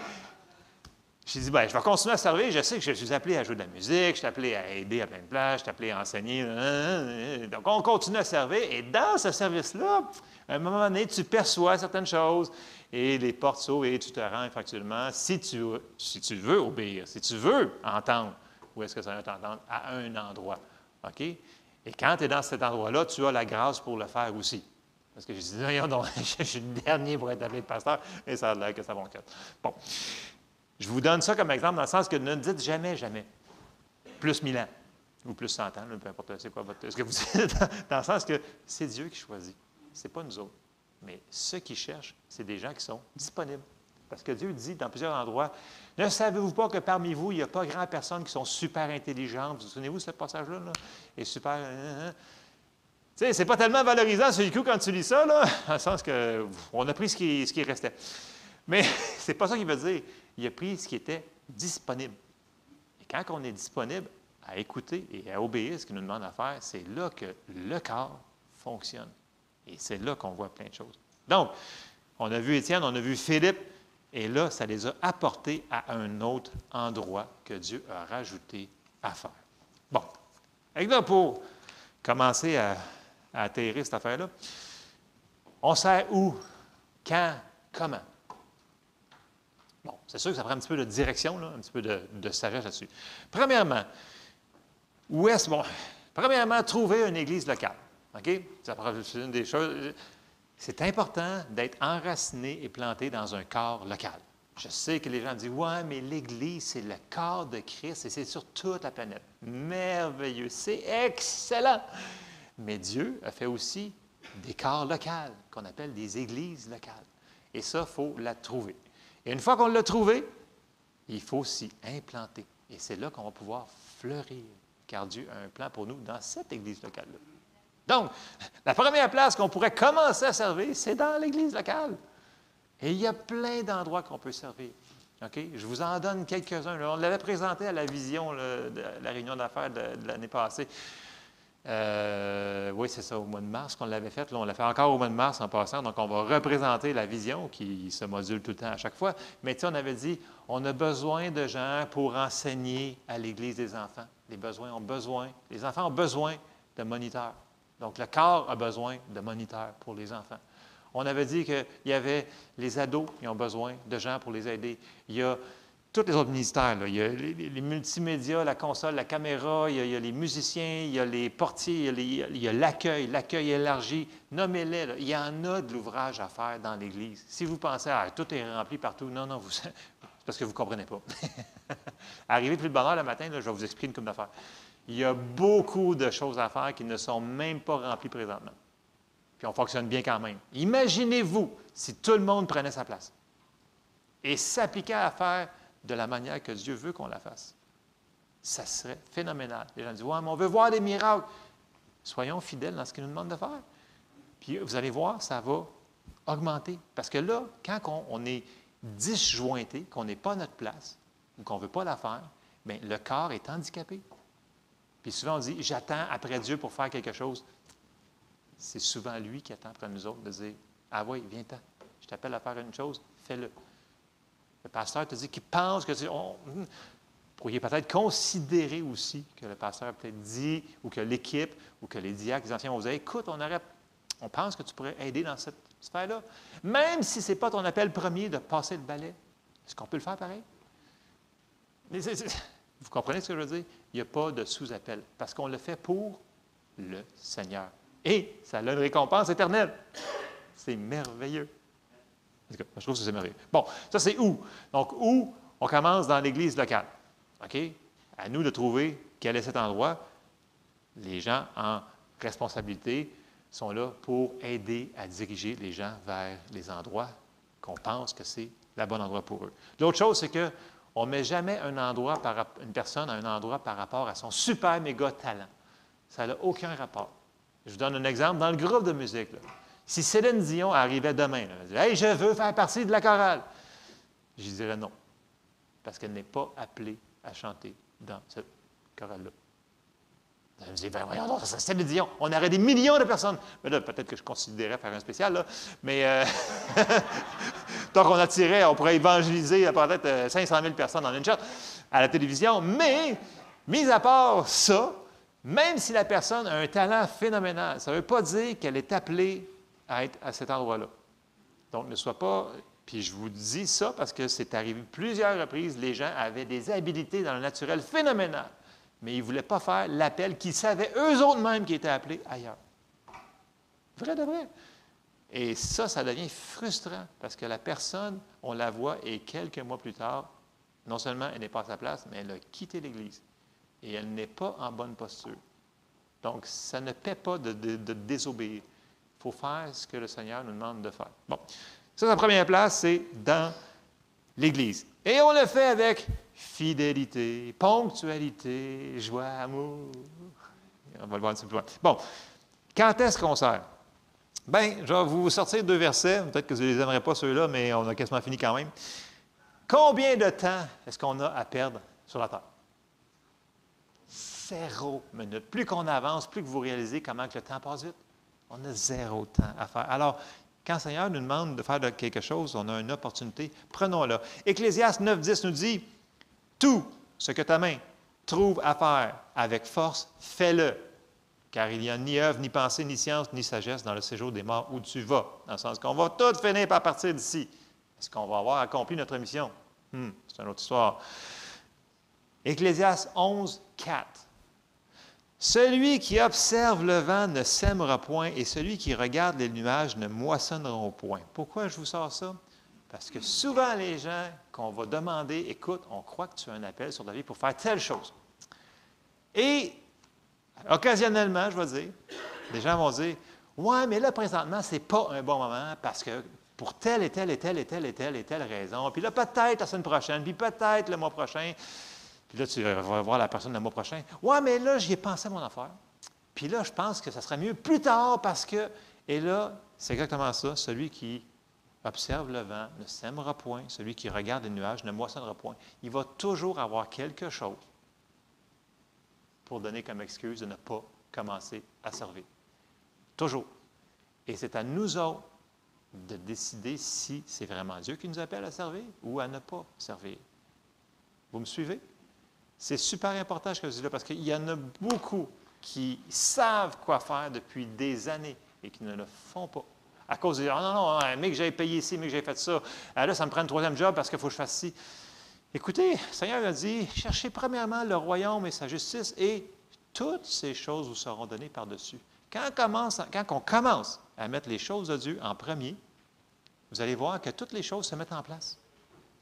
j'ai dit, bien, je vais continuer à servir. Je sais que je suis appelé à jouer de la musique, je suis appelé à aider à plein de places, je suis appelé à enseigner. Donc, on continue à servir. Et dans ce service-là, à un moment donné, tu perçois certaines choses et les portes s'ouvrent et tu te rends effectivement, si tu veux obéir, si tu veux entendre, où est-ce que ça va t'entendre? À un endroit. OK? Et quand tu es dans cet endroit-là, tu as la grâce pour le faire aussi. Parce que j'ai dit, non, non, je suis le dernier pour être appelé pasteur, et ça a l'air que ça fonctionne. Bon. Je vous donne ça comme exemple dans le sens que ne dites jamais, jamais. Plus 1000 ans, ou plus 100 ans, là, peu importe c'est quoi ce que vous dites, dans le sens que c'est Dieu qui choisit. Ce n'est pas nous autres. Mais ceux qui cherchent, c'est des gens qui sont disponibles. Parce que Dieu dit dans plusieurs endroits, ne savez-vous pas que parmi vous, il n'y a pas grand personne qui sont super intelligentes? Vous vous souvenez-vous de ce passage-là? Là? Et super... Tu sais, c'est pas tellement valorisant sur le coup quand tu lis ça, là, dans le sens qu'on a pris ce qui restait. Mais c'est pas ça qu'il veut dire. Il a pris ce qui était disponible. Et quand on est disponible à écouter et à obéir ce qu'il nous demande à faire, c'est là que le corps fonctionne. Et c'est là qu'on voit plein de choses. Donc, on a vu Étienne, on a vu Philippe, et là, ça les a apportés à un autre endroit que Dieu a rajouté à faire. Bon. Et là, pour commencer à atterrir cette affaire-là, on sert où, quand, comment? Bon, c'est sûr que ça prend un petit peu de direction, là, un petit peu de sagesse là-dessus. Premièrement, premièrement, trouver une église locale. OK? C'est une des choses. C'est important d'être enraciné et planté dans un corps local. Je sais que les gens disent, ouais, mais l'Église, c'est le corps de Christ et c'est sur toute la planète. Merveilleux, c'est excellent. Mais Dieu a fait aussi des corps locaux, qu'on appelle des églises locales. Et ça, il faut la trouver. Et une fois qu'on l'a trouvé, il faut s'y implanter. Et c'est là qu'on va pouvoir fleurir, car Dieu a un plan pour nous dans cette église locale-là. Donc, la première place qu'on pourrait commencer à servir, c'est dans l'église locale. Et il y a plein d'endroits qu'on peut servir. OK? Je vous en donne quelques-uns. On l'avait présenté à la vision de la réunion d'affaires de l'année passée. Oui, c'est ça, au mois de mars qu'on l'avait fait. Là, on l'a fait encore au mois de mars en passant. Donc, on va représenter la vision qui se module tout le temps à chaque fois. Mais tu sais, on avait dit, on a besoin de gens pour enseigner à l'Église des enfants. Les enfants ont besoin de moniteurs. Donc, le corps a besoin de moniteurs pour les enfants. On avait dit qu'il y avait les ados qui ont besoin de gens pour les aider. Il y a tous les autres ministères. Là. Il y a les multimédias, la console, la caméra, il y a les musiciens, il y a les portiers, il y a l'accueil élargi. Nommez-les. Là. Il y en a de l'ouvrage à faire dans l'Église. Si vous pensez, tout est rempli partout, non, c'est parce que vous ne comprenez pas. Arrivez plus de bonne heure le matin, là, je vais vous expliquer une couple d'affaires. Il y a beaucoup de choses à faire qui ne sont même pas remplies présentement. Puis on fonctionne bien quand même. Imaginez-vous si tout le monde prenait sa place et s'appliquait à faire de la manière que Dieu veut qu'on la fasse. Ça serait phénoménal. Les gens disent, ouais, mais on veut voir des miracles. Soyons fidèles dans ce qu'il nous demande de faire. Puis vous allez voir, ça va augmenter. Parce que là, quand on est disjointé, qu'on n'est pas à notre place ou qu'on ne veut pas la faire, bien, le corps est handicapé. Puis souvent, on dit, j'attends après Dieu pour faire quelque chose. C'est souvent lui qui attend après nous autres de dire, ah oui, viens-t'en, je t'appelle à faire une chose, fais-le. Le pasteur te dit qu'il pense que vous pourriez peut-être considérer aussi que le pasteur a peut-être dit, ou que l'équipe, ou que les diacres, les anciens vont vous dire, écoute, on pense que tu pourrais aider dans cette sphère-là. Même si ce n'est pas ton appel premier de passer le balai, est-ce qu'on peut le faire pareil? Mais vous comprenez ce que je veux dire? Il n'y a pas de sous-appel, parce qu'on le fait pour le Seigneur. Et ça a une récompense éternelle. C'est merveilleux. En tout cas, je trouve que c'est merveilleux. Bon, ça c'est où? Donc, où? On commence dans l'église locale. OK? À nous de trouver quel est cet endroit. Les gens en responsabilité sont là pour aider à diriger les gens vers les endroits qu'on pense que c'est le bon endroit pour eux. L'autre chose, c'est qu'on ne met jamais une personne à un endroit par rapport à son super méga talent. Ça n'a aucun rapport. Je vous donne un exemple. Dans le groupe de musique, là, Si Céline Dion arrivait demain, là, elle dit « Hey, je veux faire partie de la chorale », je dirais non, parce qu'elle n'est pas appelée à chanter dans cette chorale-là. Je me dis, ben voyons donc, ça serait Céline Dion. On aurait des millions de personnes. Mais là, peut-être que je considérais faire un spécial, là. Mais donc, on pourrait évangéliser peut-être 500 000 personnes en une shot à la télévision. Mais, mis à part ça, même si la personne a un talent phénoménal, ça ne veut pas dire qu'elle est appelée à être à cet endroit-là. Donc, ne sois pas... Puis je vous dis ça parce que c'est arrivé plusieurs reprises, les gens avaient des habilités dans le naturel phénoménales. Mais ils ne voulaient pas faire l'appel qu'ils savaient eux autres mêmes qui étaient appelés ailleurs. Vrai de vrai. Et ça devient frustrant parce que la personne, on la voit et quelques mois plus tard, non seulement elle n'est pas à sa place, mais elle a quitté l'Église. Et elle n'est pas en bonne posture. Donc, ça ne paie pas de désobéir. Il faut faire ce que le Seigneur nous demande de faire. Bon, ça, la première place, c'est dans l'Église. Et on le fait avec fidélité, ponctualité, joie, amour. On va le voir un petit peu plus loin. Bon, quand est-ce qu'on sert? Bien, je vais vous sortir 2 versets. Peut-être que vous ne les aimerez pas ceux-là, mais on a quasiment fini quand même. Combien de temps est-ce qu'on a à perdre sur la terre? 0 minute. Plus qu'on avance, plus que vous réalisez comment que le temps passe vite. On a 0 temps à faire. Alors, quand le Seigneur nous demande de faire quelque chose, on a une opportunité, prenons-la. Ecclésiaste 9,10 nous dit « Tout ce que ta main trouve à faire avec force, fais-le, car il n'y a ni œuvre, ni pensée, ni science, ni sagesse dans le séjour des morts où tu vas. » Dans le sens qu'on va tout finir par partir d'ici. Est-ce qu'on va avoir accompli notre mission? C'est une autre histoire. Ecclésiaste 11,4. Celui qui observe le vent ne sèmera point, et celui qui regarde les nuages ne moissonnera point. Pourquoi je vous sors ça? Parce que souvent, les gens qu'on va demander, écoute, on croit que tu as un appel sur ta vie pour faire telle chose. Et, occasionnellement, je vais dire, les gens vont dire, ouais, mais là, présentement, ce n'est pas un bon moment parce que pour telle et telle et telle et telle et telle et telle raison. Puis là, peut-être la semaine prochaine, puis peut-être le mois prochain. Puis là, tu vas voir la personne le mois prochain. Ouais, mais là, j'y ai pensé à mon affaire. Puis là, je pense que ça serait mieux plus tard parce que. Et là, c'est exactement ça. Celui qui observe le vent ne sèmera point. Celui qui regarde les nuages ne moissonnera point. Il va toujours avoir quelque chose pour donner comme excuse de ne pas commencer à servir. Toujours. Et c'est à nous autres de décider si c'est vraiment Dieu qui nous appelle à servir ou à ne pas servir. Vous me suivez? C'est super important ce que je dis là parce qu'il y en a beaucoup qui savent quoi faire depuis des années et qui ne le font pas. À cause de « Ah non, mais que j'ai payé ici, mais que j'ai fait ça. Là, ça me prend un 3e job parce qu'il faut que je fasse ci. » Écoutez, le Seigneur a dit « Cherchez premièrement le royaume et sa justice et toutes ces choses vous seront données par-dessus. » Quand on commence à mettre les choses de Dieu en premier, vous allez voir que toutes les choses se mettent en place.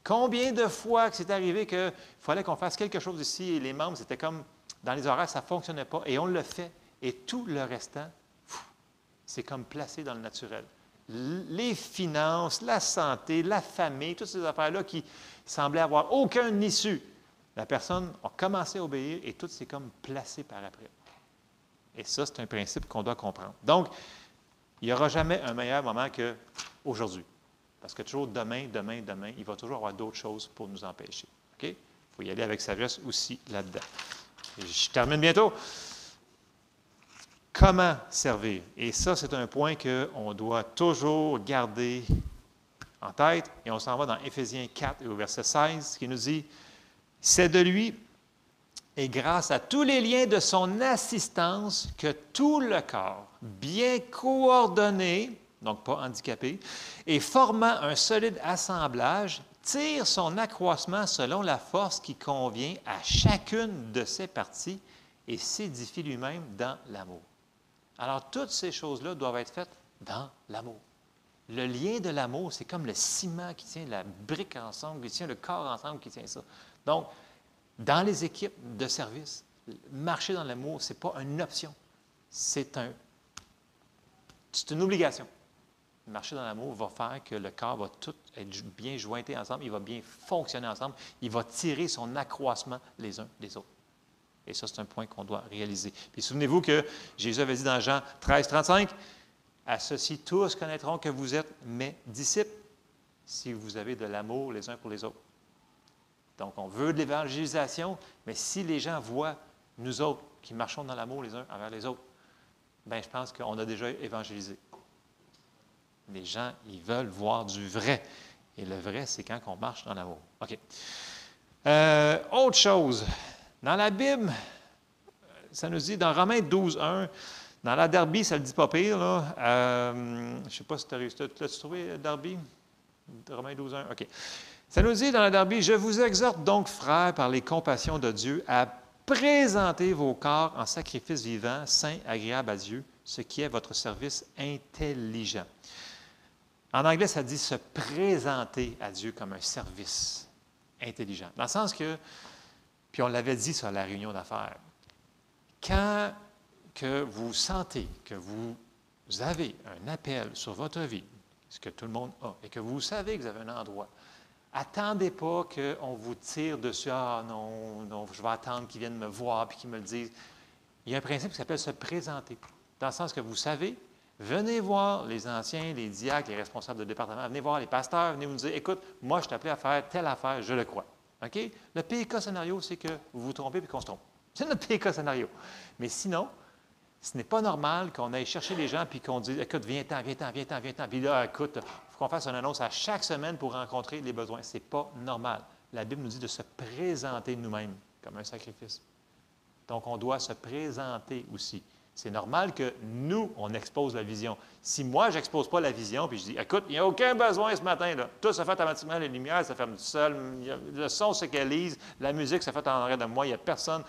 Combien de fois que c'est arrivé qu'il fallait qu'on fasse quelque chose ici et les membres, c'était comme dans les horaires, ça ne fonctionnait pas et on le fait. Et tout le restant, c'est comme placé dans le naturel. Les finances, la santé, la famille, toutes ces affaires-là qui semblaient avoir aucun issue. La personne a commencé à obéir et tout s'est comme placé par après. Et ça, c'est un principe qu'on doit comprendre. Donc, il n'y aura jamais un meilleur moment qu'aujourd'hui. Parce que toujours demain, il va toujours y avoir d'autres choses pour nous empêcher. OK? Il faut y aller avec sagesse aussi là-dedans. Je termine bientôt. Comment servir? Et ça, c'est un point qu'on doit toujours garder en tête. Et on s'en va dans Éphésiens 4 et au verset 16, qui nous dit « C'est de lui et grâce à tous les liens de son assistance que tout le corps, bien coordonné, donc pas handicapé, et formant un solide assemblage, tire son accroissement selon la force qui convient à chacune de ses parties et s'édifie lui-même dans l'amour. » Alors, toutes ces choses-là doivent être faites dans l'amour. Le lien de l'amour, c'est comme le ciment qui tient la brique ensemble, qui tient le corps ensemble, qui tient ça. Donc, dans les équipes de service, marcher dans l'amour, ce n'est pas une option. C'est une obligation. Marcher dans l'amour va faire que le corps va tout être bien jointé ensemble, il va bien fonctionner ensemble, il va tirer son accroissement les uns des autres. Et ça, c'est un point qu'on doit réaliser. Puis souvenez-vous que Jésus avait dit dans Jean 13, 35, À ceci, tous connaîtront que vous êtes mes disciples, si vous avez de l'amour les uns pour les autres. Donc, on veut de l'évangélisation, mais si les gens voient nous autres qui marchons dans l'amour les uns envers les autres, bien, je pense qu'on a déjà évangélisé. Les gens, ils veulent voir du vrai. Et le vrai, c'est quand on marche dans l'amour. OK. Autre chose. Dans la Bible, ça nous dit, dans Romains 12, 1, dans la Darby, ça ne le dit pas pire, là. Je ne sais pas si tu as réussi. L'as-tu trouvé, Darby? Romains 12, 1. OK. Ça nous dit dans la Darby, « Je vous exhorte donc, frères, par les compassions de Dieu, à présenter vos corps en sacrifice vivant, saint, agréable à Dieu, ce qui est votre service intelligent. » En anglais, ça dit se présenter à Dieu comme un service intelligent. Dans le sens que, puis on l'avait dit sur la réunion d'affaires, quand que vous sentez que vous avez un appel sur votre vie, ce que tout le monde a, et que vous savez que vous avez un endroit, attendez pas qu'on vous tire dessus. « Ah non, non, je vais attendre qu'ils viennent me voir et qu'ils me le disent. » Il y a un principe qui s'appelle se présenter. Dans le sens que vous savez, venez voir les anciens, les diacres, les responsables de département, venez voir les pasteurs, venez vous dire, « Écoute, moi, je t'ai appelé à faire telle affaire, je le crois. » OK? Le pire cas scénario, c'est que vous vous trompez et qu'on se trompe. C'est notre pire cas scénario. Mais sinon, ce n'est pas normal qu'on aille chercher les gens et qu'on dise, « Écoute, viens-t'en, viens-t'en, viens-t'en, viens-t'en. » Puis là, écoute, il faut qu'on fasse une annonce à chaque semaine pour rencontrer les besoins. Ce n'est pas normal. La Bible nous dit de se présenter nous-mêmes comme un sacrifice. Donc, on doit se présenter aussi. C'est normal que nous, on expose la vision. Si moi, je n'expose pas la vision, puis je dis, écoute, il n'y a aucun besoin ce matin, là. Tout se fait automatiquement, les lumières se ferment tout seul, le son s'égalise, la musique se fait en arrière de moi, il n'y a personne,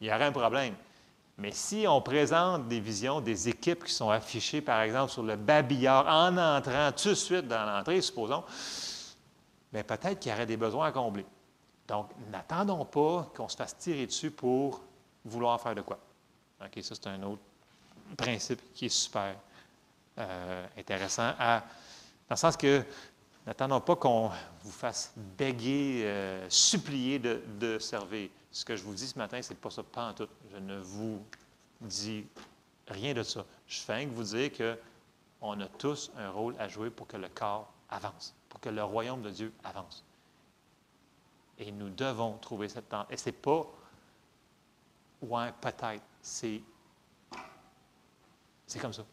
il y aurait un problème. Mais si on présente des visions, des équipes qui sont affichées, par exemple, sur le babillard, en entrant tout de suite dans l'entrée, supposons, bien peut-être qu'il y aurait des besoins à combler. Donc, n'attendons pas qu'on se fasse tirer dessus pour vouloir faire de quoi. OK, ça, c'est un autre principe qui est super intéressant, dans le sens que n'attendons pas qu'on vous fasse béguer, supplier de servir. Ce que je vous dis ce matin, c'est pas ça, pas en tout. Je ne vous dis rien de ça. Je fais que vous dire qu'on a tous un rôle à jouer pour que le corps avance, pour que le royaume de Dieu avance. Et nous devons trouver cette tente. Et ce n'est pas, ouais, peut-être, c'est comme ça.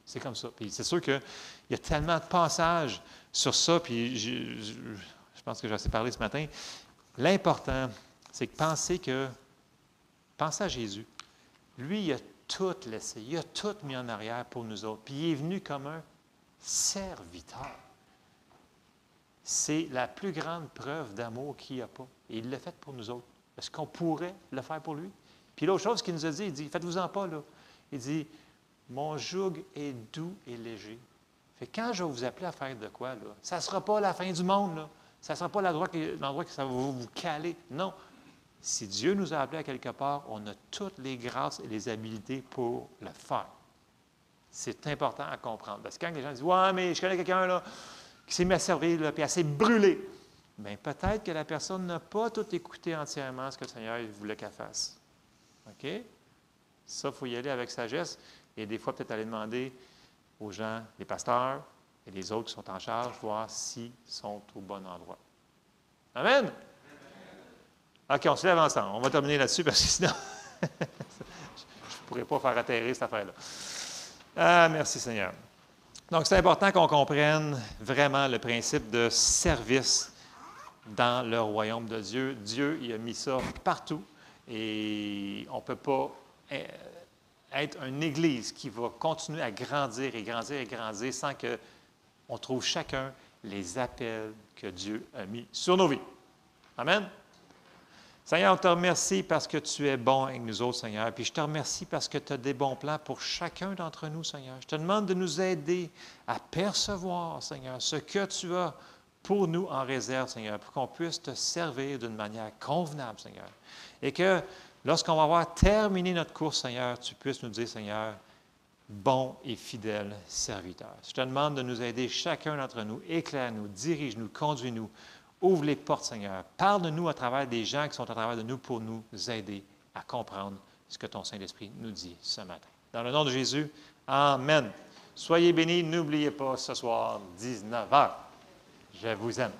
C'est comme ça. Puis c'est sûr qu'il y a tellement de passages sur ça, puis je pense que j'ai assez parlé ce matin. L'important, c'est que pensez à Jésus. Lui, il a tout laissé, il a tout mis en arrière pour nous autres. Puis il est venu comme un serviteur. C'est la plus grande preuve d'amour qu'il n'y a pas. Et il l'a fait pour nous autres. Est-ce qu'on pourrait le faire pour lui? Puis l'autre chose qu'il nous a dit, il dit, faites-vous-en pas, là. Il dit, mon joug est doux et léger. Fait que quand je vais vous appeler à faire de quoi, là, ça ne sera pas la fin du monde, là. Ça ne sera pas l'endroit que ça va vous caler. Non. Si Dieu nous a appelés à quelque part, on a toutes les grâces et les habiletés pour le faire. C'est important à comprendre. Parce que quand les gens disent, ouais, mais je connais quelqu'un là, qui s'est mis à servir, là, puis elle s'est brûlée. Bien, peut-être que la personne n'a pas tout écouté entièrement ce que le Seigneur voulait qu'elle fasse. OK? Ça, il faut y aller avec sagesse. Et des fois, peut-être aller demander aux gens, les pasteurs et les autres qui sont en charge, voir s'ils sont au bon endroit. Amen? OK, on se lève ensemble. On va terminer là-dessus parce que sinon, je ne pourrais pas faire atterrir cette affaire-là. Ah, merci Seigneur. Donc, c'est important qu'on comprenne vraiment le principe de service dans le royaume de Dieu. Dieu, il a mis ça partout et on ne peut pas être une Église qui va continuer à grandir et grandir et grandir sans qu'on trouve chacun les appels que Dieu a mis sur nos vies. Amen? Seigneur, on te remercie parce que tu es bon avec nous autres, Seigneur. Puis je te remercie parce que tu as des bons plans pour chacun d'entre nous, Seigneur. Je te demande de nous aider à percevoir, Seigneur, ce que tu as pour nous en réserve, Seigneur, pour qu'on puisse te servir d'une manière convenable, Seigneur. Et que lorsqu'on va avoir terminé notre course, Seigneur, tu puisses nous dire, Seigneur, bon et fidèle serviteur. Je te demande de nous aider chacun d'entre nous, éclaire-nous, dirige-nous, conduis-nous. Ouvre les portes, Seigneur. Parle-nous à travers des gens qui sont à travers de nous pour nous aider à comprendre ce que ton Saint-Esprit nous dit ce matin. Dans le nom de Jésus, Amen. Soyez bénis. N'oubliez pas, ce soir, 19h. Je vous aime.